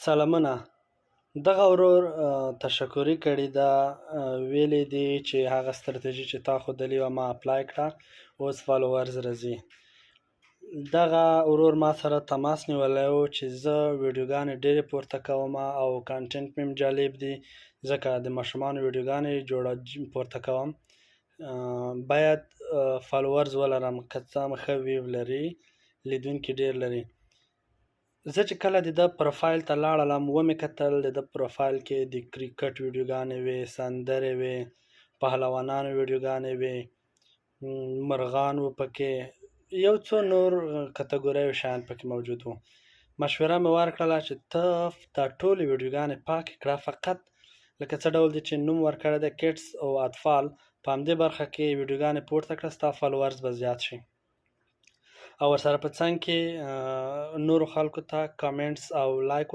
سلامونه. دغه ورور تشکري کړې ده، ویلې دي چې هغه ستراتیژي چې تا ښودلې وه ما اپلای کړه، اوس فالوورز راځي. دغه ورور ما سره تماس نیولی و چې زه ویډیوګانې ډېرې پورته کوم او کانټنټ مې هم جالب دي، ځکه د ماشومانو ویډیوګانې پورته کوم. باید فالوورز ولرم، که څه هم ښه ویو لري، لیدونکي ډېر لري. زه چې کله د ده پروفایل ته لاړلم ومې کتل، د ده پروفایل کې د کرکټ ویډیوګانې وې، سندرې وې، پهلوانانو ویډیوګانې وې، مرغان و پکې، یو څو نور کتګوریو شیان پکې موجود وو. مشوره مې ورکړله چې ته دا ټولې ویډیوګانې پاکې کړه، فقط لکه څه ډول دي چې نوم ورکړی دی کډس او اطفال، په همدې برخه کې ویډیوګانې پورته کړه، ستا فالوورز به زیات شي. او ورسره په څنګ کې نورو خلکو ته کامنټس او لایک